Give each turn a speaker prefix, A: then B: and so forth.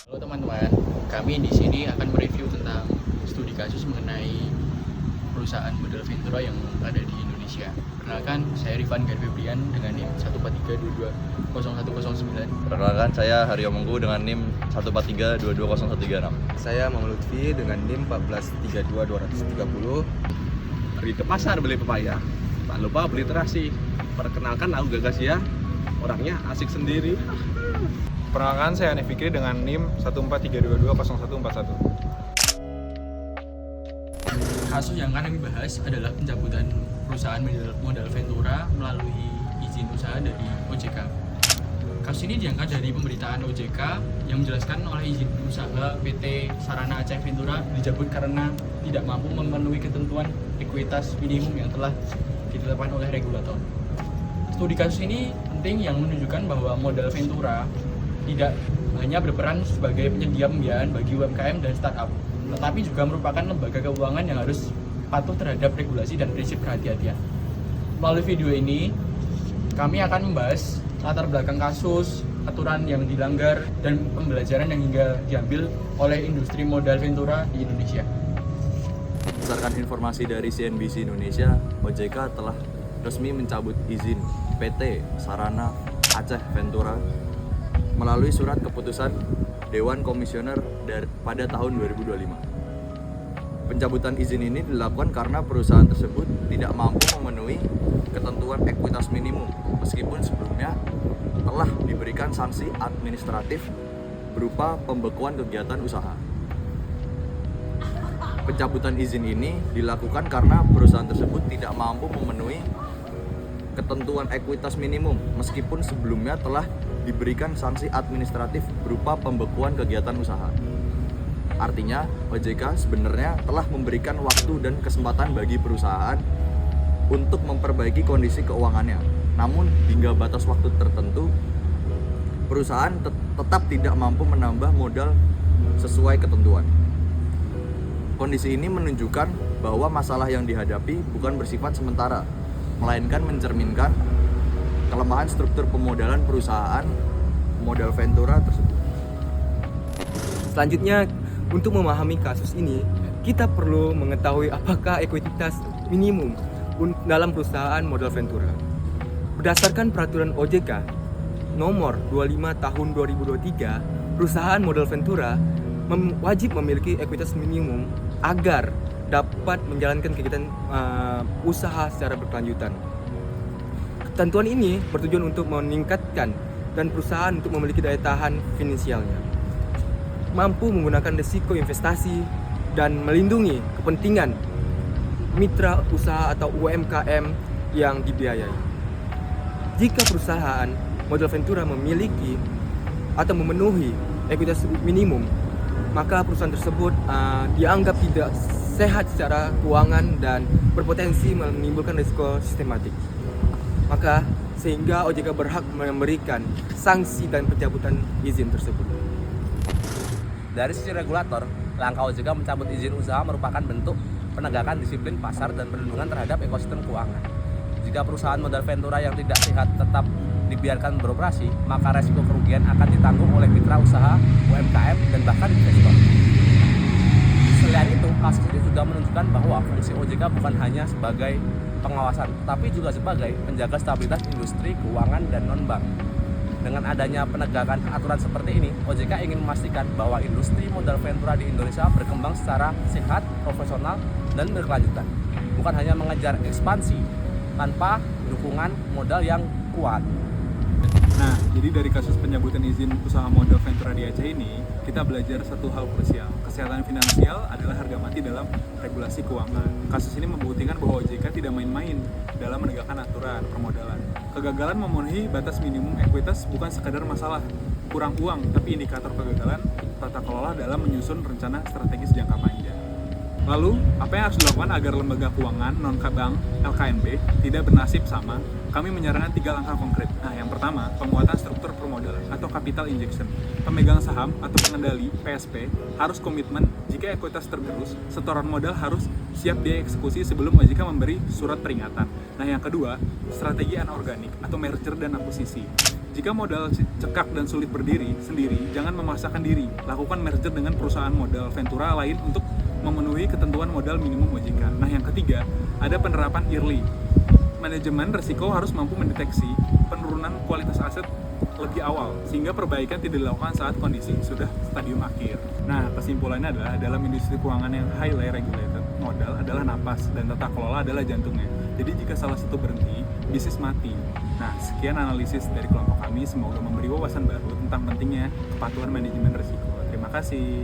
A: Halo teman-teman, kami di sini akan mereview tentang studi kasus mengenai perusahaan modal Ventura yang ada di Indonesia. Perkenalkan, saya Rifan Garfebrian dengan NIM 143220109.
B: Perkenalkan, saya Haryo Mengku dengan NIM 143220136.
C: Saya Muhammad Lutfi dengan NIM 1432230.
D: Pergi ke pasar beli pepaya, tak lupa beli terasi. Perkenalkan, aku Gagas ya, orangnya asik sendiri.
E: Perkenalkan, saya Hanif Fikri dengan NIM 143220141.
A: Kasus yang akan kami bahas adalah pencabutan perusahaan modal Ventura melalui izin usaha dari OJK. Kasus ini diangkat dari pemberitaan OJK yang menjelaskan oleh izin usaha PT Sarana Aceh Ventura dicabut karena tidak mampu memenuhi ketentuan ekuitas minimum yang telah ditetapkan oleh regulator. Studi kasus ini penting yang menunjukkan bahwa modal Ventura tidak hanya berperan sebagai penyedia pembiayaan bagi UMKM dan startup, tetapi juga merupakan lembaga keuangan yang harus patuh terhadap regulasi dan prinsip kehati-hatian. Melalui video ini, kami akan membahas latar belakang kasus, aturan yang dilanggar, dan pembelajaran yang hingga diambil oleh industri modal Ventura di Indonesia.
B: Berdasarkan informasi dari CNBC Indonesia, OJK telah resmi mencabut izin PT Sarana Aceh Ventura melalui surat keputusan Dewan Komisioner pada tahun 2025. Pencabutan izin ini dilakukan karena perusahaan tersebut tidak mampu memenuhi ketentuan ekuitas minimum meskipun sebelumnya telah diberikan sanksi administratif berupa pembekuan kegiatan usaha. Pencabutan izin ini dilakukan karena perusahaan tersebut tidak mampu memenuhi ketentuan ekuitas minimum meskipun sebelumnya telah diberikan sanksi administratif berupa pembekuan kegiatan usaha. Artinya, OJK sebenarnya telah memberikan waktu dan kesempatan bagi perusahaan untuk memperbaiki kondisi keuangannya. Namun, hingga batas waktu tertentu, perusahaan tetap tidak mampu menambah modal sesuai ketentuan. Kondisi ini menunjukkan bahwa masalah yang dihadapi bukan bersifat sementara, melainkan mencerminkan kelemahan struktur pemodalan perusahaan modal Ventura tersebut.
C: Selanjutnya, untuk memahami kasus ini, kita perlu mengetahui apakah ekuitas minimum dalam perusahaan modal Ventura. Berdasarkan peraturan OJK nomor 25 tahun 2023, perusahaan modal Ventura wajib memiliki ekuitas minimum agar dapat menjalankan kegiatan usaha secara berkelanjutan. Ketentuan ini bertujuan untuk meningkatkan dan perusahaan untuk memiliki daya tahan finansialnya, mampu menggunakan risiko investasi, dan melindungi kepentingan mitra usaha atau UMKM yang dibiayai. Jika perusahaan modal Ventura memiliki atau memenuhi ekuitas minimum, maka perusahaan tersebut dianggap tidak sehat secara keuangan dan berpotensi menimbulkan risiko sistematik. Maka sehingga OJK berhak memberikan sanksi dan pencabutan izin tersebut.
F: Dari sisi regulator, langkah OJK mencabut izin usaha merupakan bentuk penegakan disiplin pasar dan perlindungan terhadap ekosistem keuangan. Jika perusahaan modal Ventura yang tidak sehat tetap dibiarkan beroperasi, maka resiko kerugian akan ditanggung oleh mitra usaha, UMKM, dan bahkan investor. Selain itu, kasus ini juga menunjukkan bahwa fungsi OJK bukan hanya sebagai pengawasan, tapi juga sebagai penjaga stabilitas industri keuangan dan non-bank. Dengan adanya penegakan aturan seperti ini, OJK ingin memastikan bahwa industri modal Ventura di Indonesia berkembang secara sehat, profesional, dan berkelanjutan. Bukan hanya mengejar ekspansi tanpa dukungan modal yang kuat.
E: Nah, jadi dari kasus pencabutan izin usaha modal Ventura di Aceh ini, kita belajar satu hal krusial. Kesehatan finansial adalah harga mati dalam regulasi keuangan. Kasus ini membuktikan bahwa OJK tidak main-main dalam menegakkan aturan permodalan. Kegagalan memenuhi batas minimum ekuitas bukan sekadar masalah kurang uang, tapi indikator kegagalan tata kelola dalam menyusun rencana strategis jangka panjang. Lalu, apa yang harus dilakukan agar lembaga keuangan non-bank LKNB tidak bernasib sama? Kami menyarankan 3 langkah konkret. Nah, yang pertama, penguatan struktur permodalan atau capital injection. Pemegang saham atau pengendali PSP harus komitmen jika ekuitas tergerus, setoran modal harus siap dieksekusi sebelum OJK memberi surat peringatan. Nah, yang kedua, strategi anorganik atau merger dan akuisisi. Jika modal cekak dan sulit berdiri sendiri, jangan memaksakan diri. Lakukan merger dengan perusahaan modal ventura lain untuk memenuhi ketentuan modal minimum OJK. Nah, yang ketiga, ada penerapan early. Manajemen risiko harus mampu mendeteksi penurunan kualitas aset lebih awal, sehingga perbaikan tidak dilakukan saat kondisi sudah stadium akhir. Nah, kesimpulannya adalah dalam industri keuangan yang highly regulated, modal adalah napas dan tata kelola adalah jantungnya. Jadi jika salah satu berhenti, bisnis mati. Nah, sekian analisis dari kelompok kami, semoga memberi wawasan baru tentang pentingnya kepatuhan manajemen risiko. Terima kasih.